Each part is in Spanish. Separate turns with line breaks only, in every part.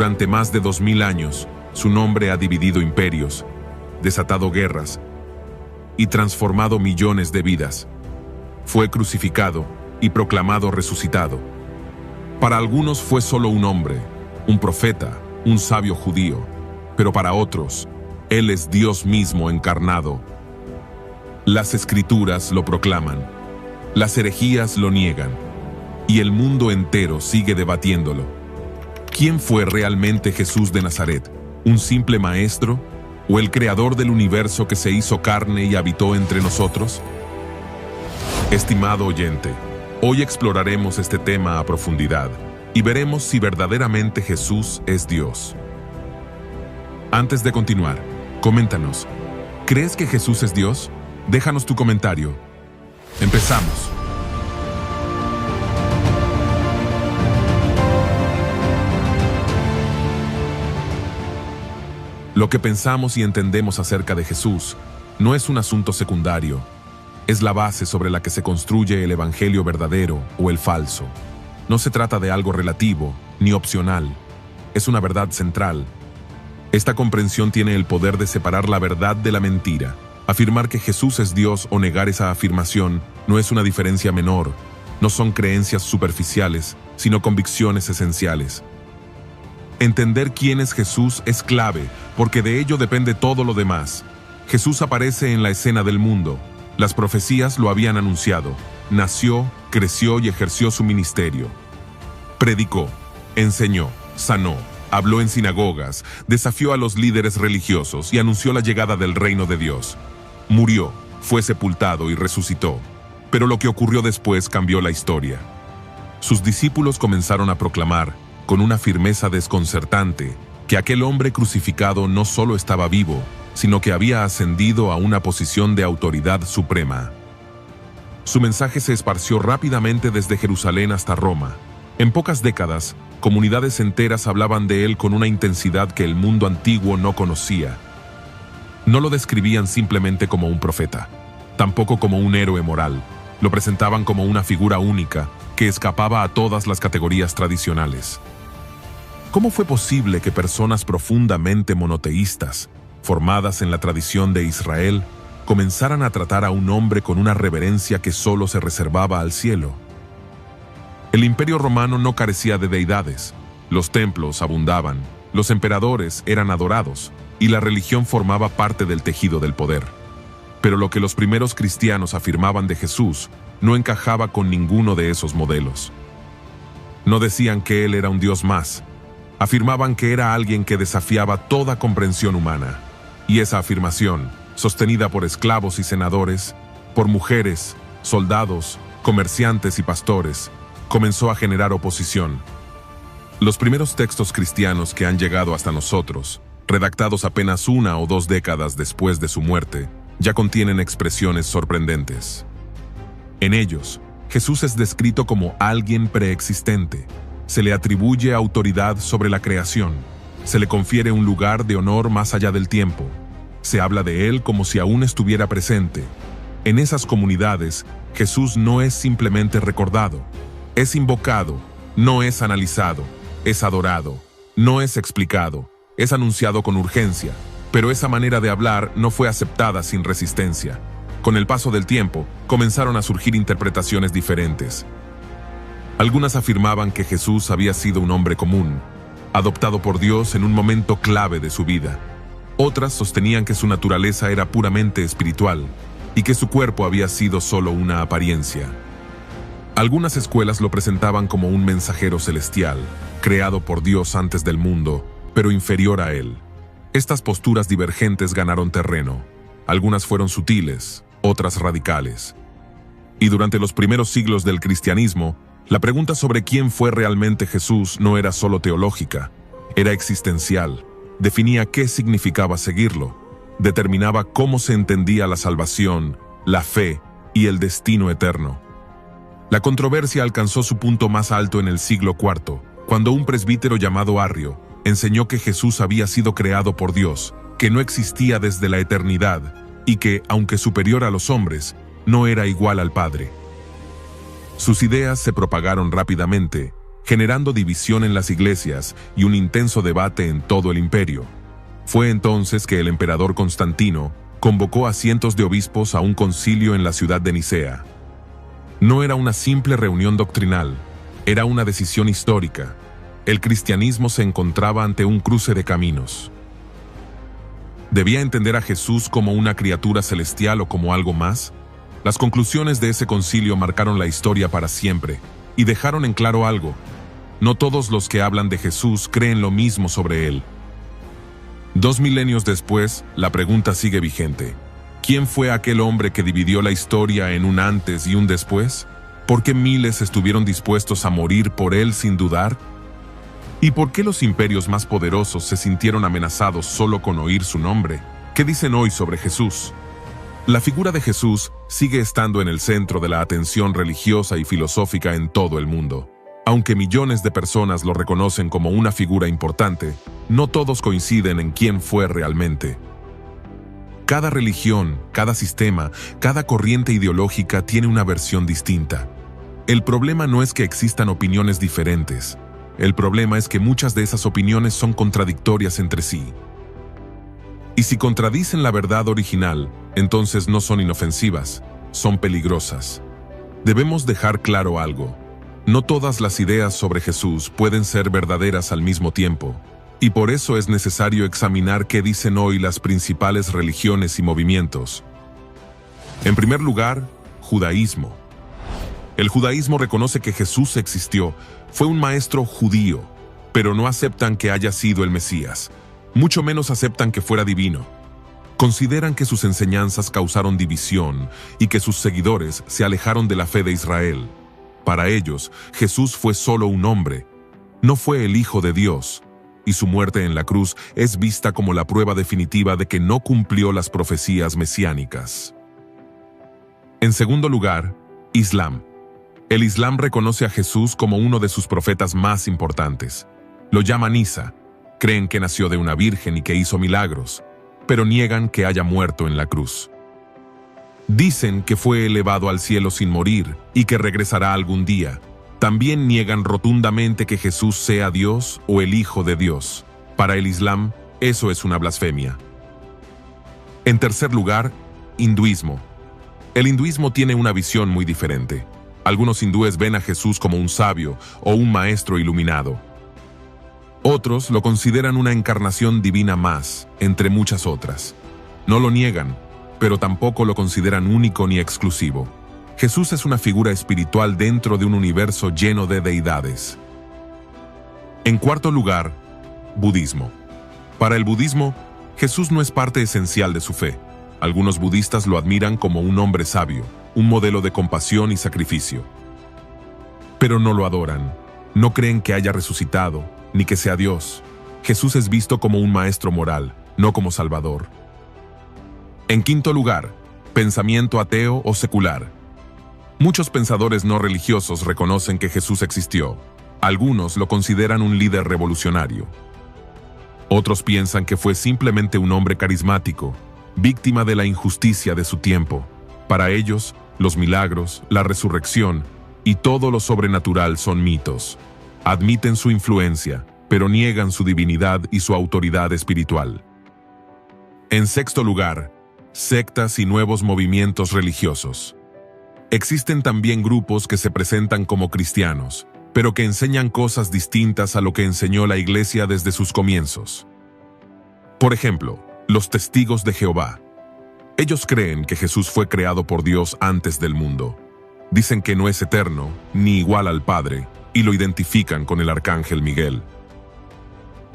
durante más de 2000 años, su nombre ha dividido imperios, desatado guerras y transformado millones de vidas. Fue crucificado y proclamado resucitado. Para algunos fue solo un hombre, un profeta, un sabio judío, pero para otros, Él es Dios mismo encarnado. Las Escrituras lo proclaman, las herejías lo niegan, y el mundo entero sigue debatiéndolo. ¿Quién fue realmente Jesús de Nazaret? ¿Un simple maestro? ¿O el creador del universo que se hizo carne y habitó entre nosotros? Estimado oyente, hoy exploraremos este tema a profundidad y veremos si verdaderamente Jesús es Dios. Antes de continuar, coméntanos, ¿crees que Jesús es Dios? Déjanos tu comentario. Empezamos. Lo que pensamos y entendemos acerca de Jesús no es un asunto secundario. Es la base sobre la que se construye el evangelio verdadero o el falso. No se trata de algo relativo ni opcional. Es una verdad central. Esta comprensión tiene el poder de separar la verdad de la mentira. Afirmar que Jesús es Dios o negar esa afirmación no es una diferencia menor. No son creencias superficiales, sino convicciones esenciales. Entender quién es Jesús es clave, porque de ello depende todo lo demás. Jesús aparece en la escena del mundo. Las profecías lo habían anunciado. Nació, creció y ejerció su ministerio. Predicó, enseñó, sanó, habló en sinagogas, desafió a los líderes religiosos y anunció la llegada del reino de Dios. Murió, fue sepultado y resucitó. Pero lo que ocurrió después cambió la historia. Sus discípulos comenzaron a proclamar, con una firmeza desconcertante, que aquel hombre crucificado no solo estaba vivo, sino que había ascendido a una posición de autoridad suprema. Su mensaje se esparció rápidamente desde Jerusalén hasta Roma. En pocas décadas, comunidades enteras hablaban de él con una intensidad que el mundo antiguo no conocía. No lo describían simplemente como un profeta, tampoco como un héroe moral. Lo presentaban como una figura única que escapaba a todas las categorías tradicionales. ¿Cómo fue posible que personas profundamente monoteístas, formadas en la tradición de Israel, comenzaran a tratar a un hombre con una reverencia que solo se reservaba al cielo? El Imperio Romano no carecía de deidades, los templos abundaban, los emperadores eran adorados, y la religión formaba parte del tejido del poder. Pero lo que los primeros cristianos afirmaban de Jesús no encajaba con ninguno de esos modelos. No decían que Él era un Dios más. Afirmaban que era alguien que desafiaba toda comprensión humana. Y esa afirmación, sostenida por esclavos y senadores, por mujeres, soldados, comerciantes y pastores, comenzó a generar oposición. Los primeros textos cristianos que han llegado hasta nosotros, redactados apenas 1 o 2 décadas después de su muerte, ya contienen expresiones sorprendentes. En ellos, Jesús es descrito como alguien preexistente. Se le atribuye autoridad sobre la creación. Se le confiere un lugar de honor más allá del tiempo. Se habla de él como si aún estuviera presente. En esas comunidades, Jesús no es simplemente recordado. Es invocado, no es analizado, es adorado, no es explicado, es anunciado con urgencia. Pero esa manera de hablar no fue aceptada sin resistencia. Con el paso del tiempo, comenzaron a surgir interpretaciones diferentes. Algunas afirmaban que Jesús había sido un hombre común, adoptado por Dios en un momento clave de su vida. Otras sostenían que su naturaleza era puramente espiritual y que su cuerpo había sido solo una apariencia. Algunas escuelas lo presentaban como un mensajero celestial, creado por Dios antes del mundo, pero inferior a él. Estas posturas divergentes ganaron terreno. Algunas fueron sutiles, otras radicales. Y durante los primeros siglos del cristianismo, la pregunta sobre quién fue realmente Jesús no era solo teológica, era existencial. Definía qué significaba seguirlo, determinaba cómo se entendía la salvación, la fe y el destino eterno. La controversia alcanzó su punto más alto en el siglo IV, cuando un presbítero llamado Arrio enseñó que Jesús había sido creado por Dios, que no existía desde la eternidad y que, aunque superior a los hombres, no era igual al Padre. Sus ideas se propagaron rápidamente, generando división en las iglesias y un intenso debate en todo el imperio. Fue entonces que el emperador Constantino convocó a cientos de obispos a un concilio en la ciudad de Nicea. No era una simple reunión doctrinal, era una decisión histórica. El cristianismo se encontraba ante un cruce de caminos. ¿Debía entender a Jesús como una criatura celestial o como algo más? Las conclusiones de ese concilio marcaron la historia para siempre y dejaron en claro algo: no todos los que hablan de Jesús creen lo mismo sobre él. 2 milenios después, la pregunta sigue vigente. ¿Quién fue aquel hombre que dividió la historia en un antes y un después? ¿Por qué miles estuvieron dispuestos a morir por él sin dudar? ¿Y por qué los imperios más poderosos se sintieron amenazados solo con oír su nombre? ¿Qué dicen hoy sobre Jesús? La figura de Jesús sigue estando en el centro de la atención religiosa y filosófica en todo el mundo. Aunque millones de personas lo reconocen como una figura importante, no todos coinciden en quién fue realmente. Cada religión, cada sistema, cada corriente ideológica tiene una versión distinta. El problema no es que existan opiniones diferentes. El problema es que muchas de esas opiniones son contradictorias entre sí. Y si contradicen la verdad original, entonces no son inofensivas, son peligrosas. Debemos dejar claro algo. No todas las ideas sobre Jesús pueden ser verdaderas al mismo tiempo, y por eso es necesario examinar qué dicen hoy las principales religiones y movimientos. En primer lugar, judaísmo. El judaísmo reconoce que Jesús existió, fue un maestro judío, pero no aceptan que haya sido el Mesías, mucho menos aceptan que fuera divino. Consideran que sus enseñanzas causaron división y que sus seguidores se alejaron de la fe de Israel. Para ellos, Jesús fue solo un hombre, no fue el Hijo de Dios, y su muerte en la cruz es vista como la prueba definitiva de que no cumplió las profecías mesiánicas. En segundo lugar, Islam. El Islam reconoce a Jesús como uno de sus profetas más importantes. Lo llaman Isa, creen que nació de una virgen y que hizo milagros, pero niegan que haya muerto en la cruz. Dicen que fue elevado al cielo sin morir y que regresará algún día. También niegan rotundamente que Jesús sea Dios o el Hijo de Dios. Para el Islam, eso es una blasfemia. En tercer lugar, hinduismo. El hinduismo tiene una visión muy diferente. Algunos hindúes ven a Jesús como un sabio o un maestro iluminado. Otros lo consideran una encarnación divina más, entre muchas otras. No lo niegan, pero tampoco lo consideran único ni exclusivo. Jesús es una figura espiritual dentro de un universo lleno de deidades. En cuarto lugar, budismo. Para el budismo, Jesús no es parte esencial de su fe. Algunos budistas lo admiran como un hombre sabio, un modelo de compasión y sacrificio. Pero no lo adoran, no creen que haya resucitado, ni que sea Dios. Jesús es visto como un maestro moral, no como salvador. En quinto lugar, pensamiento ateo o secular. Muchos pensadores no religiosos reconocen que Jesús existió. Algunos lo consideran un líder revolucionario. Otros piensan que fue simplemente un hombre carismático, víctima de la injusticia de su tiempo. Para ellos, los milagros, la resurrección y todo lo sobrenatural son mitos. Admiten su influencia, pero niegan su divinidad y su autoridad espiritual. En sexto lugar, sectas y nuevos movimientos religiosos. Existen también grupos que se presentan como cristianos, pero que enseñan cosas distintas a lo que enseñó la Iglesia desde sus comienzos. Por ejemplo, los Testigos de Jehová. Ellos creen que Jesús fue creado por Dios antes del mundo. Dicen que no es eterno, ni igual al Padre, y lo identifican con el arcángel Miguel.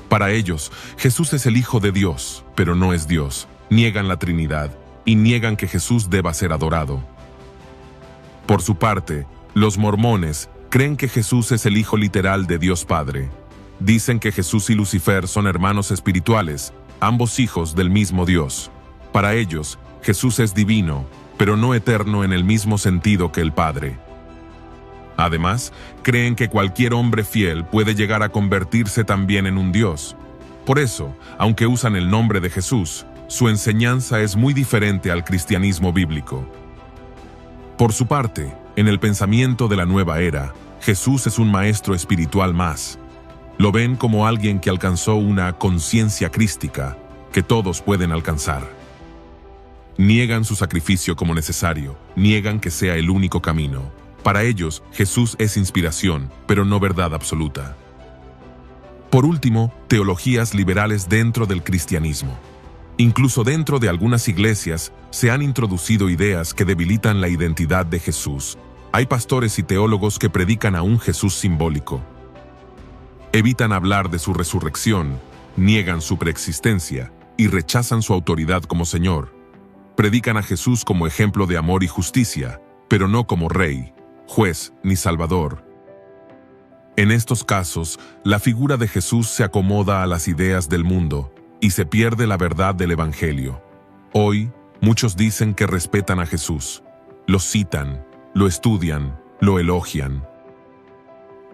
Para ellos, Jesús es el Hijo de Dios, pero no es Dios. Niegan la Trinidad y niegan que Jesús deba ser adorado. Por su parte, los mormones creen que Jesús es el Hijo literal de Dios Padre. Dicen que Jesús y Lucifer son hermanos espirituales, ambos hijos del mismo Dios. Para ellos, Jesús es divino, pero no eterno en el mismo sentido que el Padre. Además, creen que cualquier hombre fiel puede llegar a convertirse también en un Dios. Por eso, aunque usan el nombre de Jesús, su enseñanza es muy diferente al cristianismo bíblico. Por su parte, en el pensamiento de la nueva era, Jesús es un maestro espiritual más. Lo ven como alguien que alcanzó una conciencia crística que todos pueden alcanzar. Niegan su sacrificio como necesario, niegan que sea el único camino. Para ellos, Jesús es inspiración, pero no verdad absoluta. Por último, teologías liberales dentro del cristianismo. Incluso dentro de algunas iglesias se han introducido ideas que debilitan la identidad de Jesús. Hay pastores y teólogos que predican a un Jesús simbólico. Evitan hablar de su resurrección, niegan su preexistencia y rechazan su autoridad como Señor. Predican a Jesús como ejemplo de amor y justicia, pero no como Rey, Juez ni Salvador. En estos casos, la figura de Jesús se acomoda a las ideas del mundo y se pierde la verdad del Evangelio. Hoy, muchos dicen que respetan a Jesús, lo citan, lo estudian, lo elogian.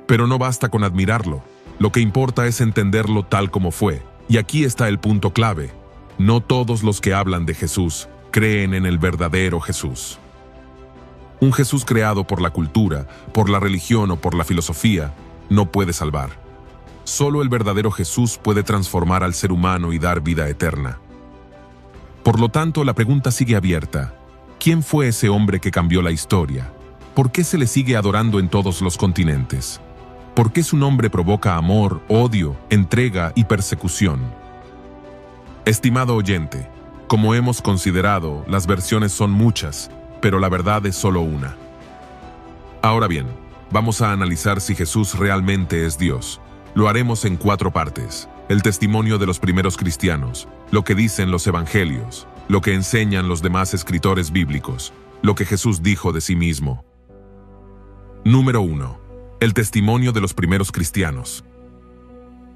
Pero no basta con admirarlo, lo que importa es entenderlo tal como fue. Y aquí está el punto clave: no todos los que hablan de Jesús creen en el verdadero Jesús. Un Jesús creado por la cultura, por la religión o por la filosofía, no puede salvar. Solo el verdadero Jesús puede transformar al ser humano y dar vida eterna. Por lo tanto, la pregunta sigue abierta. ¿Quién fue ese hombre que cambió la historia? ¿Por qué se le sigue adorando en todos los continentes? ¿Por qué su nombre provoca amor, odio, entrega y persecución? Estimado oyente, como hemos considerado, las versiones son muchas, pero la verdad es solo una. Ahora bien, vamos a analizar si Jesús realmente es Dios. Lo haremos en 4 partes: el testimonio de los primeros cristianos, lo que dicen los evangelios, lo que enseñan los demás escritores bíblicos, lo que Jesús dijo de sí mismo. Número 1. El testimonio de los primeros cristianos.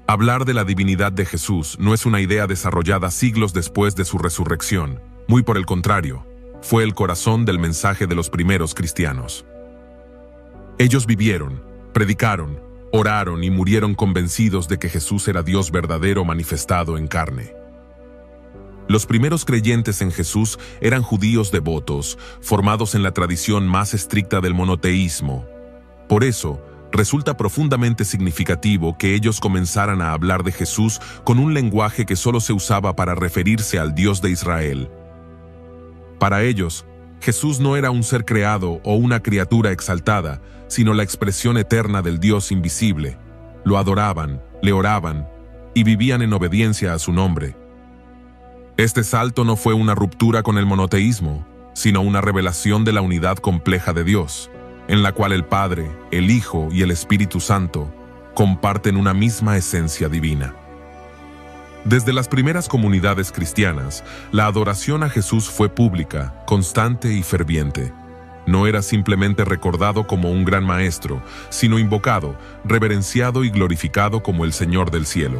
Hablar de la divinidad de Jesús no es una idea desarrollada siglos después de su resurrección. Muy por el contrario, fue el corazón del mensaje de los primeros cristianos. Ellos vivieron, predicaron, oraron y murieron convencidos de que Jesús era Dios verdadero manifestado en carne. Los primeros creyentes en Jesús eran judíos devotos, formados en la tradición más estricta del monoteísmo. Por eso, resulta profundamente significativo que ellos comenzaran a hablar de Jesús con un lenguaje que solo se usaba para referirse al Dios de Israel. Para ellos, Jesús no era un ser creado o una criatura exaltada, sino la expresión eterna del Dios invisible. Lo adoraban, le oraban y vivían en obediencia a su nombre. Este salto no fue una ruptura con el monoteísmo, sino una revelación de la unidad compleja de Dios, en la cual el Padre, el Hijo y el Espíritu Santo comparten una misma esencia divina. Desde las primeras comunidades cristianas, la adoración a Jesús fue pública, constante y ferviente. No era simplemente recordado como un gran maestro, sino invocado, reverenciado y glorificado como el Señor del cielo.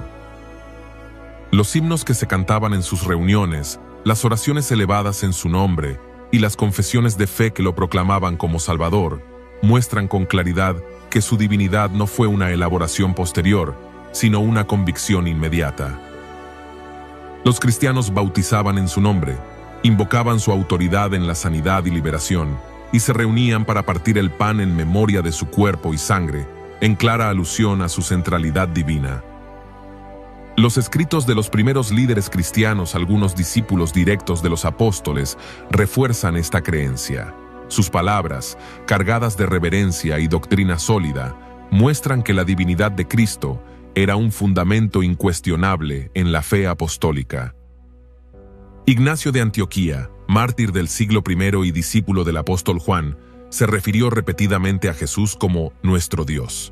Los himnos que se cantaban en sus reuniones, las oraciones elevadas en su nombre y las confesiones de fe que lo proclamaban como Salvador, muestran con claridad que su divinidad no fue una elaboración posterior, sino una convicción inmediata. Los cristianos bautizaban en su nombre, invocaban su autoridad en la sanidad y liberación, y se reunían para partir el pan en memoria de su cuerpo y sangre, en clara alusión a su centralidad divina. Los escritos de los primeros líderes cristianos, algunos discípulos directos de los apóstoles, refuerzan esta creencia. Sus palabras, cargadas de reverencia y doctrina sólida, muestran que la divinidad de Cristo era un fundamento incuestionable en la fe apostólica. Ignacio de Antioquía, mártir del siglo I y discípulo del apóstol Juan, se refirió repetidamente a Jesús como nuestro Dios.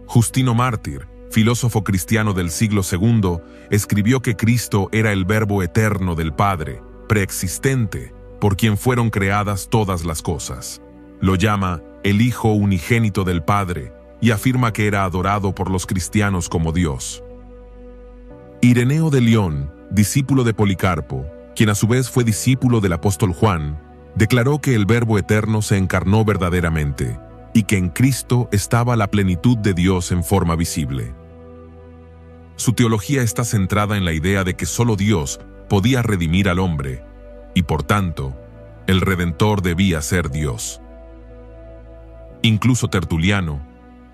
Justino Mártir, filósofo cristiano del siglo II, escribió que Cristo era el Verbo eterno del Padre, preexistente, por quien fueron creadas todas las cosas. Lo llama el Hijo unigénito del Padre y afirma que era adorado por los cristianos como Dios. Ireneo de León, discípulo de Policarpo, quien a su vez fue discípulo del apóstol Juan, declaró que el Verbo eterno se encarnó verdaderamente y que en Cristo estaba la plenitud de Dios en forma visible. Su teología está centrada en la idea de que solo Dios podía redimir al hombre, y por tanto, el Redentor debía ser Dios. Incluso Tertuliano,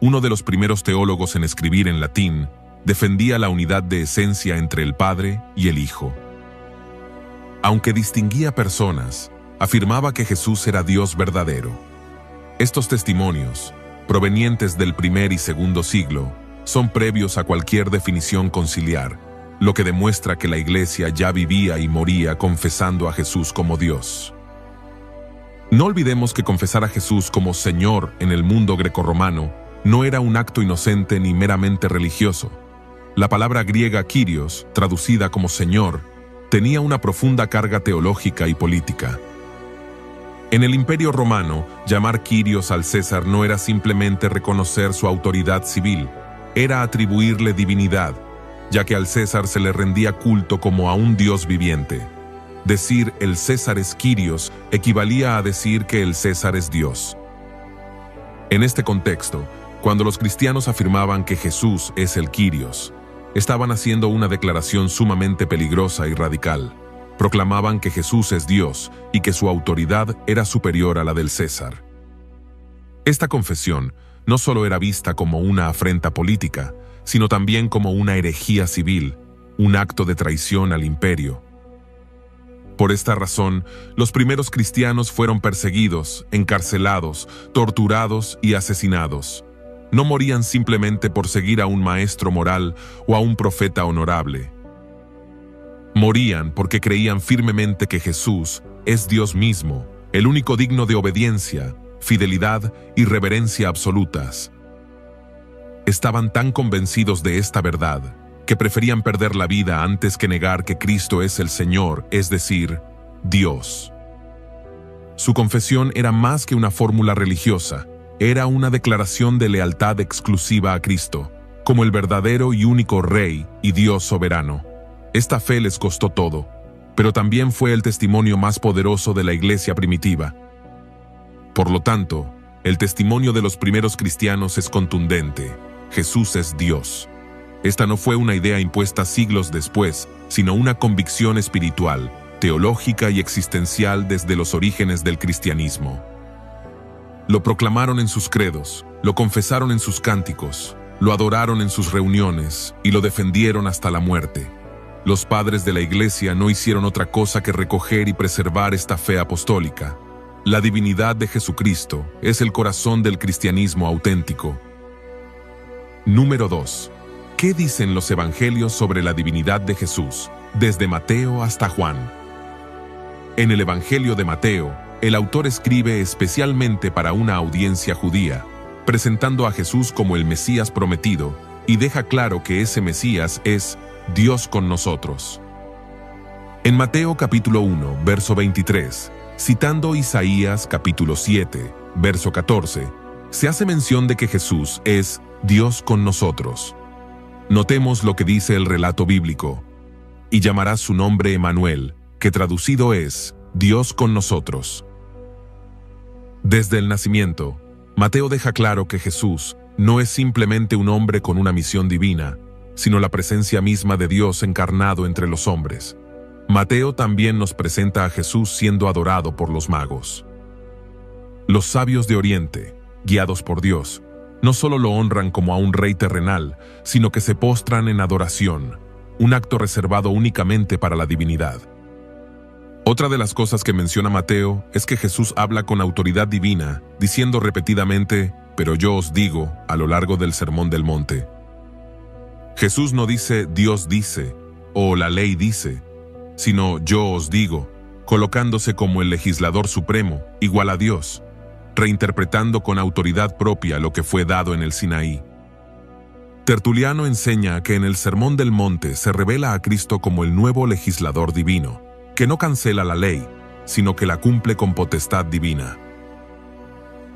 uno de los primeros teólogos en escribir en latín, defendía la unidad de esencia entre el Padre y el Hijo. Aunque distinguía personas, afirmaba que Jesús era Dios verdadero. Estos testimonios, provenientes del primer y segundo siglo, son previos a cualquier definición conciliar, lo que demuestra que la Iglesia ya vivía y moría confesando a Jesús como Dios. No olvidemos que confesar a Jesús como Señor en el mundo grecorromano no era un acto inocente ni meramente religioso. La palabra griega Kyrios, traducida como Señor, tenía una profunda carga teológica y política. En el Imperio Romano, llamar Kyrios al César no era simplemente reconocer su autoridad civil, era atribuirle divinidad, ya que al César se le rendía culto como a un Dios viviente. Decir el César es Kyrios equivalía a decir que el César es Dios. En este contexto, cuando los cristianos afirmaban que Jesús es el Kyrios, estaban haciendo una declaración sumamente peligrosa y radical. Proclamaban que Jesús es Dios y que su autoridad era superior a la del César. Esta confesión no solo era vista como una afrenta política, sino también como una herejía civil, un acto de traición al imperio. Por esta razón, los primeros cristianos fueron perseguidos, encarcelados, torturados y asesinados. No morían simplemente por seguir a un maestro moral o a un profeta honorable. Morían porque creían firmemente que Jesús es Dios mismo, el único digno de obediencia, fidelidad y reverencia absolutas. Estaban tan convencidos de esta verdad que preferían perder la vida antes que negar que Cristo es el Señor, es decir, Dios. Su confesión era más que una fórmula religiosa, era una declaración de lealtad exclusiva a Cristo, como el verdadero y único Rey y Dios soberano. Esta fe les costó todo, pero también fue el testimonio más poderoso de la Iglesia primitiva. Por lo tanto, el testimonio de los primeros cristianos es contundente: Jesús es Dios. Esta no fue una idea impuesta siglos después, sino una convicción espiritual, teológica y existencial desde los orígenes del cristianismo. Lo proclamaron en sus credos, lo confesaron en sus cánticos, lo adoraron en sus reuniones y lo defendieron hasta la muerte. Los padres de la Iglesia no hicieron otra cosa que recoger y preservar esta fe apostólica. La divinidad de Jesucristo es el corazón del cristianismo auténtico. Número 2. ¿Qué dicen los evangelios sobre la divinidad de Jesús, desde Mateo hasta Juan? En el Evangelio de Mateo, el autor escribe especialmente para una audiencia judía, presentando a Jesús como el Mesías prometido, y deja claro que ese Mesías es Dios con nosotros. En Mateo capítulo 1, verso 23, citando Isaías capítulo 7, verso 14, se hace mención de que Jesús es Dios con nosotros. Notemos lo que dice el relato bíblico: y llamarás su nombre Emmanuel, que traducido es Dios con nosotros. Desde el nacimiento, Mateo deja claro que Jesús no es simplemente un hombre con una misión divina, sino la presencia misma de Dios encarnado entre los hombres. Mateo también nos presenta a Jesús siendo adorado por los magos. Los sabios de Oriente, guiados por Dios, no solo lo honran como a un rey terrenal, sino que se postran en adoración, un acto reservado únicamente para la divinidad. Otra de las cosas que menciona Mateo es que Jesús habla con autoridad divina, diciendo repetidamente, pero yo os digo, a lo largo del Sermón del Monte. Jesús no dice Dios dice, o la ley dice, sino yo os digo, colocándose como el legislador supremo, igual a Dios, reinterpretando con autoridad propia lo que fue dado en el Sinaí. Tertuliano enseña que en el Sermón del Monte se revela a Cristo como el nuevo legislador divino, que no cancela la ley, sino que la cumple con potestad divina.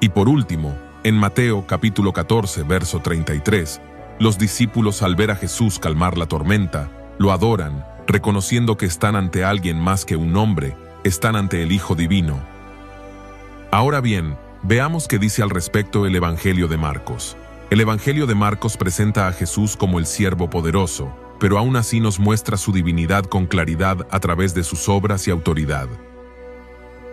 Y por último, en Mateo capítulo 14, verso 33, los discípulos al ver a Jesús calmar la tormenta, lo adoran, reconociendo que están ante alguien más que un hombre, están ante el Hijo Divino. Ahora bien, veamos qué dice al respecto el Evangelio de Marcos. El Evangelio de Marcos presenta a Jesús como el siervo poderoso, pero aún así nos muestra su divinidad con claridad a través de sus obras y autoridad.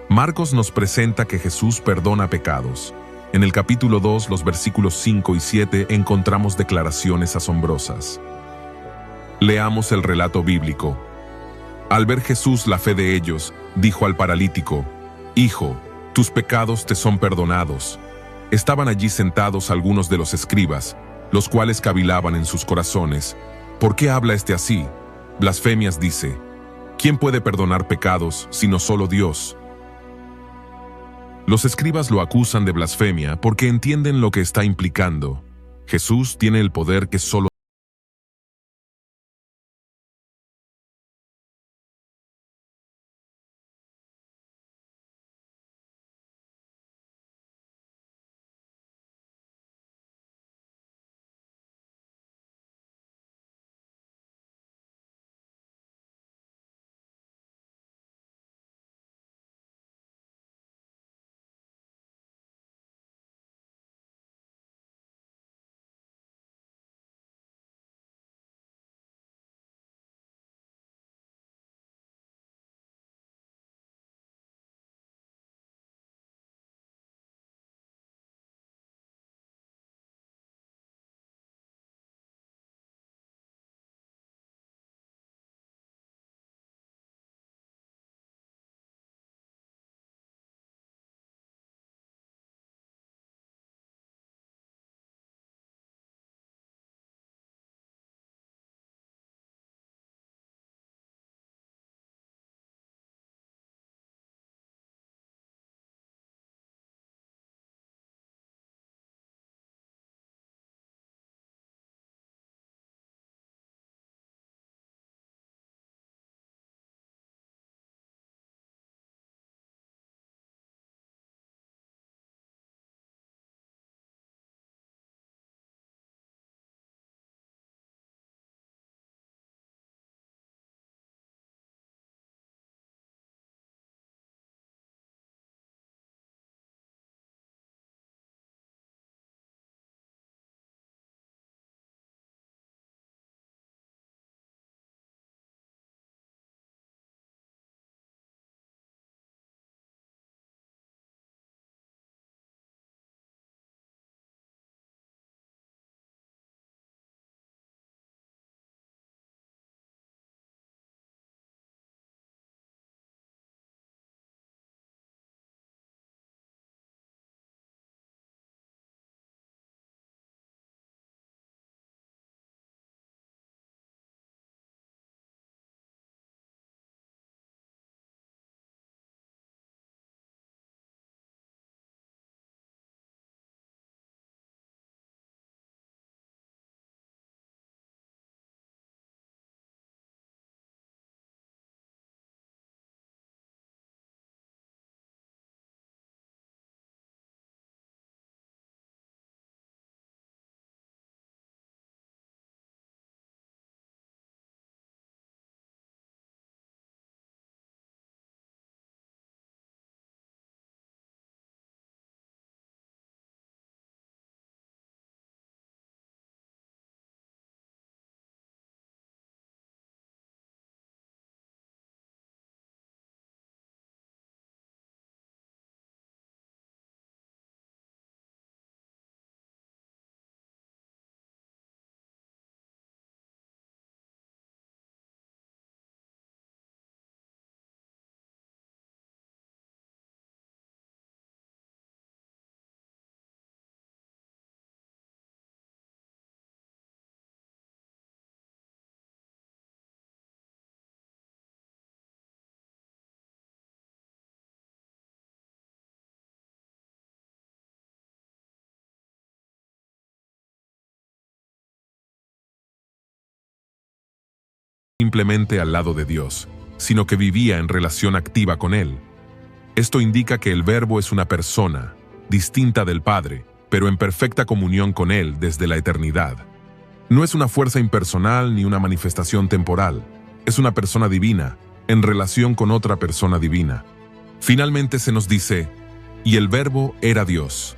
Marcos nos presenta que Jesús perdona pecados, En el capítulo 2, los versículos 5 y 7, encontramos declaraciones asombrosas. Leamos el relato bíblico. Al ver Jesús la fe de ellos, dijo al paralítico: «Hijo, tus pecados te son perdonados». Estaban allí sentados algunos de los escribas, los cuales cavilaban en sus corazones: «¿Por qué habla este así? Blasfemias dice. ¿Quién puede perdonar pecados sino solo Dios?». Los escribas lo acusan de blasfemia porque entienden lo que está implicando. Jesús tiene el poder que solo simplemente al lado de Dios, sino que vivía en relación activa con Él. Esto indica que el Verbo es una persona, distinta del Padre, pero en perfecta comunión con Él desde la eternidad. No es una fuerza impersonal ni una manifestación temporal, es una persona divina, en relación con otra persona divina. Finalmente se nos dice: «Y el Verbo era Dios».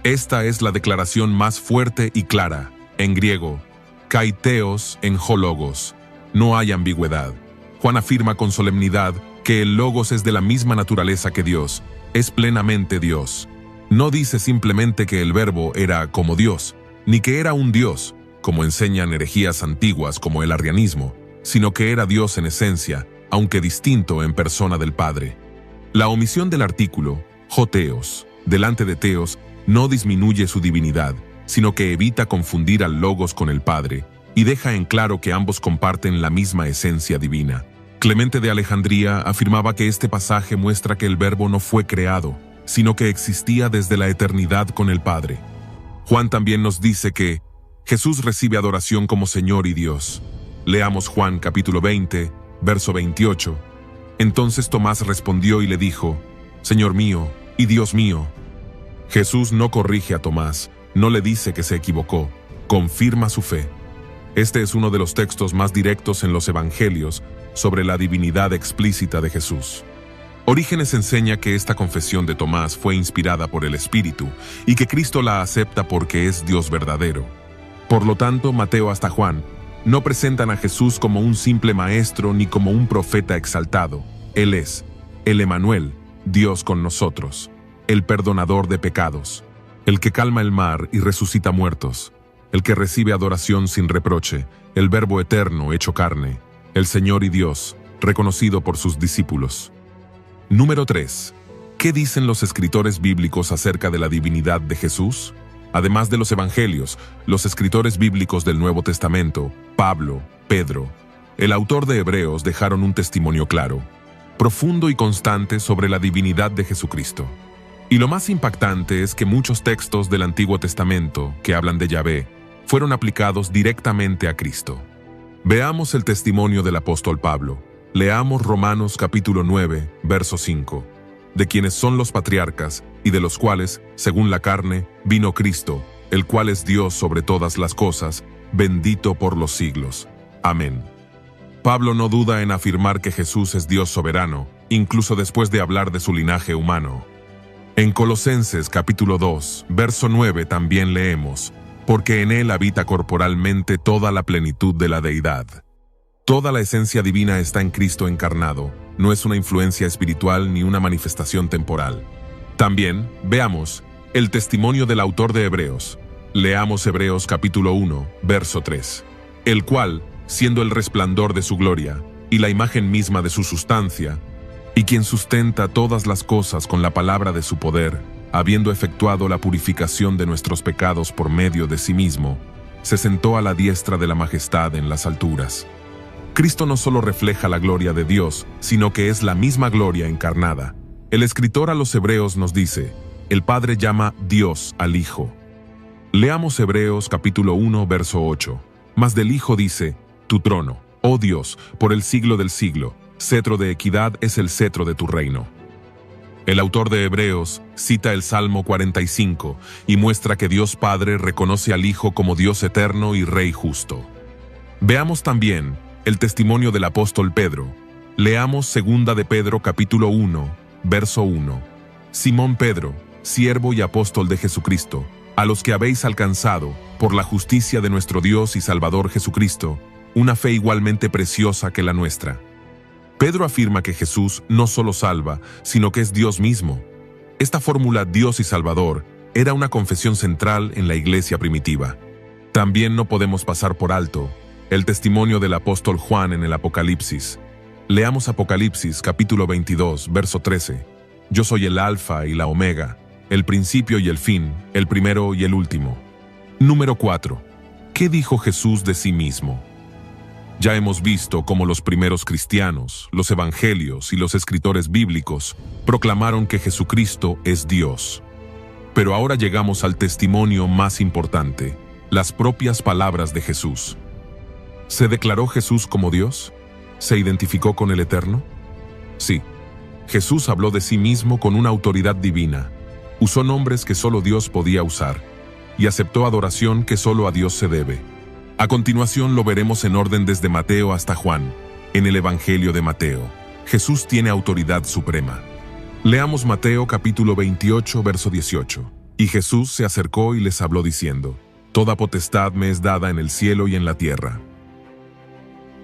Esta es la declaración más fuerte y clara, en griego, kaiteos en hologos. No hay ambigüedad. Juan afirma con solemnidad que el Logos es de la misma naturaleza que Dios, es plenamente Dios. No dice simplemente que el Verbo era como Dios, ni que era un Dios, como enseñan herejías antiguas como el arrianismo, sino que era Dios en esencia, aunque distinto en persona del Padre. La omisión del artículo, Joteos, delante de Teos, no disminuye su divinidad, sino que evita confundir al Logos con el Padre, y deja en claro que ambos comparten la misma esencia divina. Clemente de Alejandría afirmaba que este pasaje muestra que el Verbo no fue creado, sino que existía desde la eternidad con el Padre. Juan también nos dice que Jesús recibe adoración como Señor y Dios. Leamos Juan capítulo 20, verso 28. Entonces Tomás respondió y le dijo: Señor mío y Dios mío. Jesús no corrige a Tomás, no le dice que se equivocó, confirma su fe. Este es uno de los textos más directos en los Evangelios sobre la divinidad explícita de Jesús. Orígenes enseña que esta confesión de Tomás fue inspirada por el Espíritu y que Cristo la acepta porque es Dios verdadero. Por lo tanto, Mateo hasta Juan no presentan a Jesús como un simple maestro ni como un profeta exaltado. Él es el Emanuel, Dios con nosotros, el perdonador de pecados, el que calma el mar y resucita muertos, el que recibe adoración sin reproche, el Verbo eterno hecho carne, el Señor y Dios, reconocido por sus discípulos. Número 3. ¿Qué dicen los escritores bíblicos acerca de la divinidad de Jesús? Además de los evangelios, los escritores bíblicos del Nuevo Testamento, Pablo, Pedro, el autor de Hebreos dejaron un testimonio claro, profundo y constante sobre la divinidad de Jesucristo. Y lo más impactante es que muchos textos del Antiguo Testamento que hablan de Yahvé fueron aplicados directamente a Cristo. Veamos el testimonio del apóstol Pablo. Leamos Romanos capítulo 9, verso 5, de quienes son los patriarcas y de los cuales, según la carne, vino Cristo, el cual es Dios sobre todas las cosas, bendito por los siglos. Amén. Pablo no duda en afirmar que Jesús es Dios soberano, incluso después de hablar de su linaje humano. En Colosenses capítulo 2, verso 9 también leemos: porque en él habita corporalmente toda la plenitud de la deidad. Toda la esencia divina está en Cristo encarnado, no es una influencia espiritual ni una manifestación temporal. También, veamos, el testimonio del autor de Hebreos. Leamos Hebreos capítulo 1, verso 3. El cual, siendo el resplandor de su gloria, y la imagen misma de su sustancia, y quien sustenta todas las cosas con la palabra de su poder, habiendo efectuado la purificación de nuestros pecados por medio de sí mismo, se sentó a la diestra de la majestad en las alturas. Cristo no solo refleja la gloria de Dios, sino que es la misma gloria encarnada. El escritor a los Hebreos nos dice: el Padre llama Dios al Hijo. Leamos Hebreos capítulo 1, verso 8. Mas del Hijo dice: tu trono, oh Dios, por el siglo del siglo, cetro de equidad es el cetro de tu reino. El autor de Hebreos cita el Salmo 45 y muestra que Dios Padre reconoce al Hijo como Dios eterno y Rey justo. Veamos también el testimonio del apóstol Pedro. Leamos 2 de Pedro capítulo 1, verso 1. Simón Pedro, siervo y apóstol de Jesucristo, a los que habéis alcanzado, por la justicia de nuestro Dios y Salvador Jesucristo, una fe igualmente preciosa que la nuestra. Pedro afirma que Jesús no solo salva, sino que es Dios mismo. Esta fórmula Dios y Salvador era una confesión central en la iglesia primitiva. También no podemos pasar por alto el testimonio del apóstol Juan en el Apocalipsis. Leamos Apocalipsis capítulo 22, verso 13. Yo soy el Alfa y la Omega, el principio y el fin, el primero y el último. Número 4. ¿Qué dijo Jesús de sí mismo? Ya hemos visto cómo los primeros cristianos, los evangelios y los escritores bíblicos proclamaron que Jesucristo es Dios. Pero ahora llegamos al testimonio más importante, las propias palabras de Jesús. ¿Se declaró Jesús como Dios? ¿Se identificó con el Eterno? Sí. Jesús habló de sí mismo con una autoridad divina, usó nombres que solo Dios podía usar, y aceptó adoración que solo a Dios se debe. A continuación lo veremos en orden desde Mateo hasta Juan. En el Evangelio de Mateo, Jesús tiene autoridad suprema. Leamos Mateo capítulo 28, verso 18. Y Jesús se acercó y les habló diciendo: toda potestad me es dada en el cielo y en la tierra.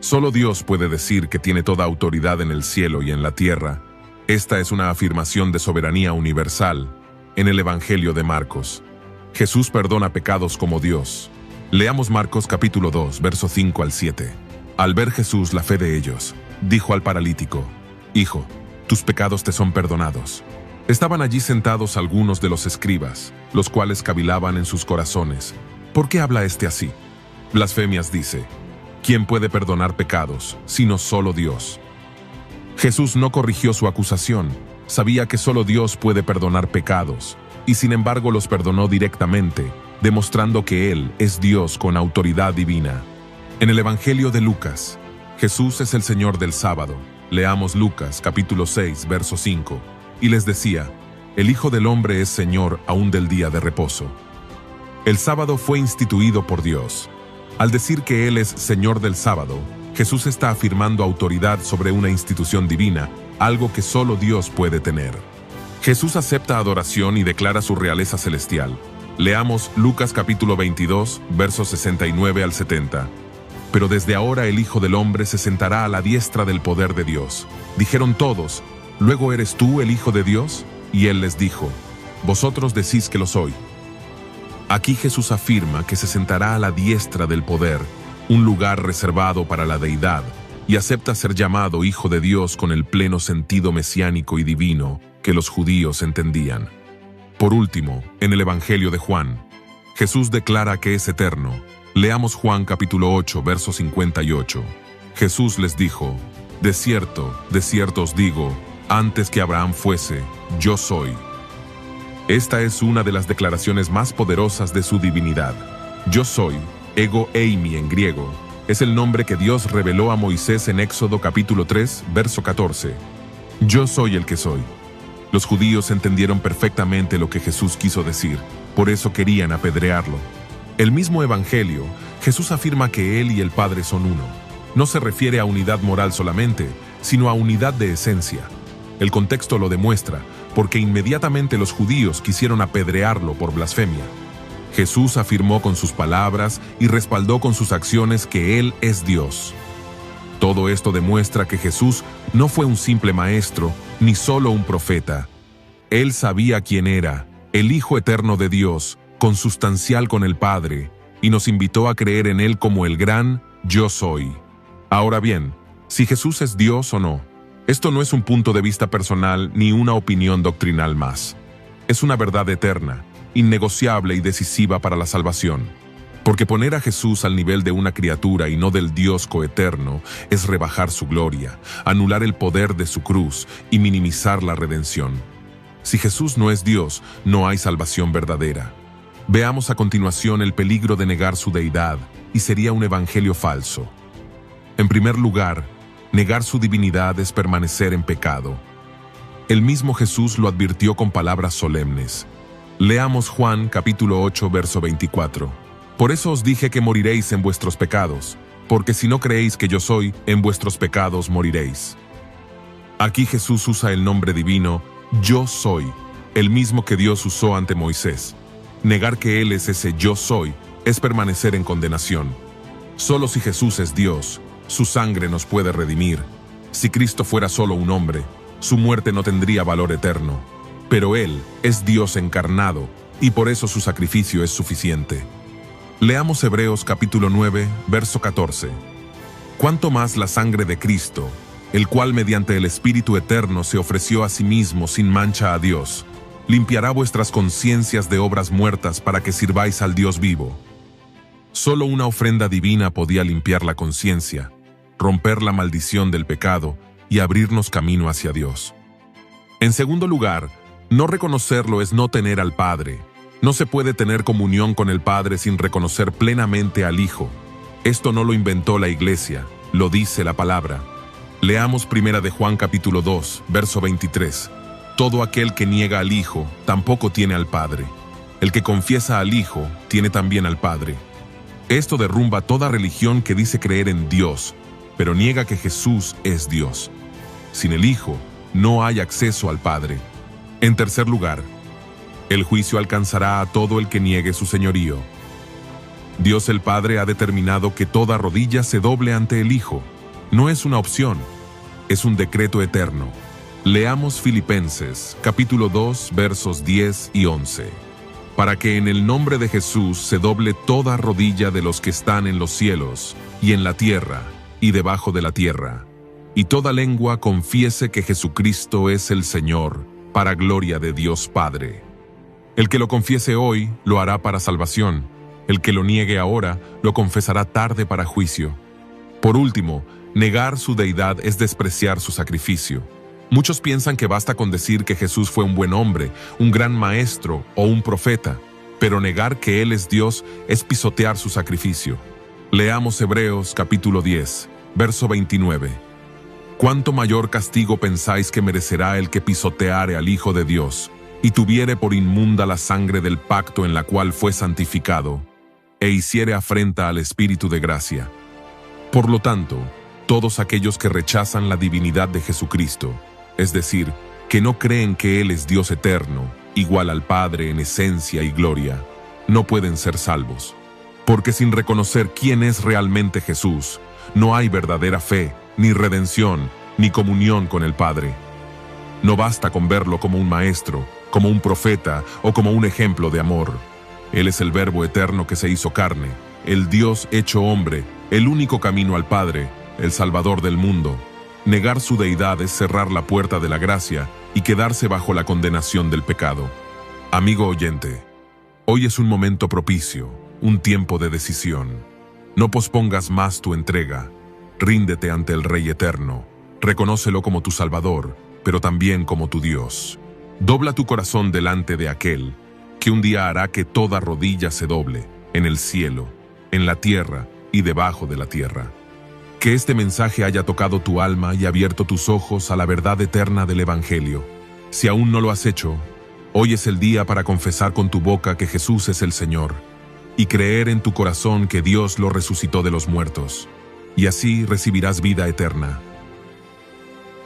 Solo Dios puede decir que tiene toda autoridad en el cielo y en la tierra. Esta es una afirmación de soberanía universal. en el Evangelio de Marcos. Jesús perdona pecados como Dios. Leamos Marcos capítulo 2, verso 5 al 7. Al ver Jesús la fe de ellos, dijo al paralítico: Hijo, tus pecados te son perdonados. Estaban allí sentados algunos de los escribas, los cuales cavilaban en sus corazones: ¿por qué habla este así? Blasfemias dice. ¿Quién puede perdonar pecados, sino solo Dios? Jesús no corrigió su acusación. Sabía que solo Dios puede perdonar pecados, y sin embargo los perdonó directamente, demostrando que Él es Dios con autoridad divina. En el Evangelio de Lucas, Jesús es el Señor del sábado. Leamos Lucas capítulo 6, verso 5. Y les decía: el Hijo del Hombre es Señor aún del día de reposo. El sábado fue instituido por Dios. Al decir que Él es Señor del sábado, Jesús está afirmando autoridad sobre una institución divina, algo que solo Dios puede tener. Jesús acepta adoración y declara su realeza celestial. Leamos Lucas capítulo 22, versos 69 al 70. Pero desde ahora el Hijo del Hombre se sentará a la diestra del poder de Dios. Dijeron todos: ¿luego eres tú el Hijo de Dios? Y Él les dijo: vosotros decís que lo soy. Aquí Jesús afirma que se sentará a la diestra del poder, un lugar reservado para la deidad, y acepta ser llamado Hijo de Dios con el pleno sentido mesiánico y divino que los judíos entendían. Por último, en el Evangelio de Juan, Jesús declara que es eterno. Leamos Juan capítulo 8, verso 58. Jesús les dijo: de cierto os digo, antes que Abraham fuese, yo soy. Esta es una de las declaraciones más poderosas de su divinidad. Yo soy, ego eimi en griego, es el nombre que Dios reveló a Moisés en Éxodo capítulo 3, verso 14. Yo soy el que soy. Los judíos entendieron perfectamente lo que Jesús quiso decir, por eso querían apedrearlo. El mismo Evangelio, Jesús afirma que Él y el Padre son uno. No se refiere a unidad moral solamente, sino a unidad de esencia. El contexto lo demuestra, porque inmediatamente los judíos quisieron apedrearlo por blasfemia. Jesús afirmó con sus palabras y respaldó con sus acciones que Él es Dios. Todo esto demuestra que Jesús no fue un simple maestro, ni solo un profeta. Él sabía quién era, el Hijo eterno de Dios, consustancial con el Padre, y nos invitó a creer en Él como el gran Yo Soy. Ahora bien, si Jesús es Dios o no, esto no es un punto de vista personal ni una opinión doctrinal más. Es una verdad eterna, innegociable y decisiva para la salvación. Porque poner a Jesús al nivel de una criatura y no del Dios coeterno es rebajar su gloria, anular el poder de su cruz y minimizar la redención. Si Jesús no es Dios, no hay salvación verdadera. Veamos a continuación el peligro de negar su deidad, y sería un evangelio falso. En primer lugar, negar su divinidad es permanecer en pecado. El mismo Jesús lo advirtió con palabras solemnes. Leamos Juan capítulo 8, verso 24. Por eso os dije que moriréis en vuestros pecados, porque si no creéis que yo soy, en vuestros pecados moriréis. Aquí Jesús usa el nombre divino, Yo Soy, el mismo que Dios usó ante Moisés. Negar que Él es ese Yo Soy es permanecer en condenación. Solo si Jesús es Dios, su sangre nos puede redimir. Si Cristo fuera solo un hombre, su muerte no tendría valor eterno. Pero Él es Dios encarnado, y por eso su sacrificio es suficiente. Leamos Hebreos capítulo 9, verso 14. Cuánto más la sangre de Cristo, el cual mediante el Espíritu Eterno se ofreció a sí mismo sin mancha a Dios, limpiará vuestras conciencias de obras muertas para que sirváis al Dios vivo. Solo una ofrenda divina podía limpiar la conciencia, romper la maldición del pecado y abrirnos camino hacia Dios. En segundo lugar, no reconocerlo es no tener al Padre. No se puede tener comunión con el Padre sin reconocer plenamente al Hijo. Esto no lo inventó la Iglesia, lo dice la palabra. Leamos 1 de Juan capítulo 2, verso 23. Todo aquel que niega al Hijo tampoco tiene al Padre. El que confiesa al Hijo tiene también al Padre. Esto derrumba toda religión que dice creer en Dios, pero niega que Jesús es Dios. Sin el Hijo, no hay acceso al Padre. En tercer lugar, el juicio alcanzará a todo el que niegue su señorío. Dios el Padre ha determinado que toda rodilla se doble ante el Hijo. No es una opción, es un decreto eterno. Leamos Filipenses, capítulo 2, versos 10 y 11. Para que en el nombre de Jesús se doble toda rodilla de los que están en los cielos, y en la tierra, y debajo de la tierra, y toda lengua confiese que Jesucristo es el Señor, para gloria de Dios Padre. El que lo confiese hoy, lo hará para salvación. El que lo niegue ahora, lo confesará tarde para juicio. Por último, negar su deidad es despreciar su sacrificio. Muchos piensan que basta con decir que Jesús fue un buen hombre, un gran maestro o un profeta, pero negar que Él es Dios es pisotear su sacrificio. Leamos Hebreos capítulo 10, verso 29. ¿Cuánto mayor castigo pensáis que merecerá el que pisoteare al Hijo de Dios, y tuviere por inmunda la sangre del pacto en la cual fue santificado, e hiciere afrenta al Espíritu de gracia? Por lo tanto, todos aquellos que rechazan la divinidad de Jesucristo, es decir, que no creen que Él es Dios eterno, igual al Padre en esencia y gloria, no pueden ser salvos. Porque sin reconocer quién es realmente Jesús, no hay verdadera fe, ni redención, ni comunión con el Padre. No basta con verlo como un maestro, como un profeta o como un ejemplo de amor. Él es el Verbo eterno que se hizo carne, el Dios hecho hombre, el único camino al Padre, el Salvador del mundo. Negar su deidad es cerrar la puerta de la gracia y quedarse bajo la condenación del pecado. Amigo oyente, hoy es un momento propicio, un tiempo de decisión. No pospongas más tu entrega. Ríndete ante el Rey eterno. Reconócelo como tu Salvador, pero también como tu Dios. Dobla tu corazón delante de aquel que un día hará que toda rodilla se doble, en el cielo, en la tierra y debajo de la tierra. Que este mensaje haya tocado tu alma y abierto tus ojos a la verdad eterna del Evangelio. Si aún no lo has hecho, hoy es el día para confesar con tu boca que Jesús es el Señor y creer en tu corazón que Dios lo resucitó de los muertos, y así recibirás vida eterna.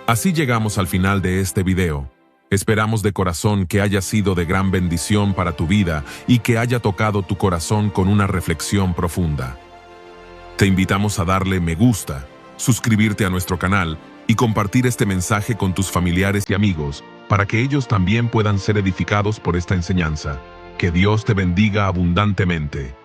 Así llegamos al final de este video. Esperamos de corazón que haya sido de gran bendición para tu vida y que haya tocado tu corazón con una reflexión profunda. Te invitamos a darle me gusta, suscribirte a nuestro canal y compartir este mensaje con tus familiares y amigos para que ellos también puedan ser edificados por esta enseñanza. Que Dios te bendiga abundantemente.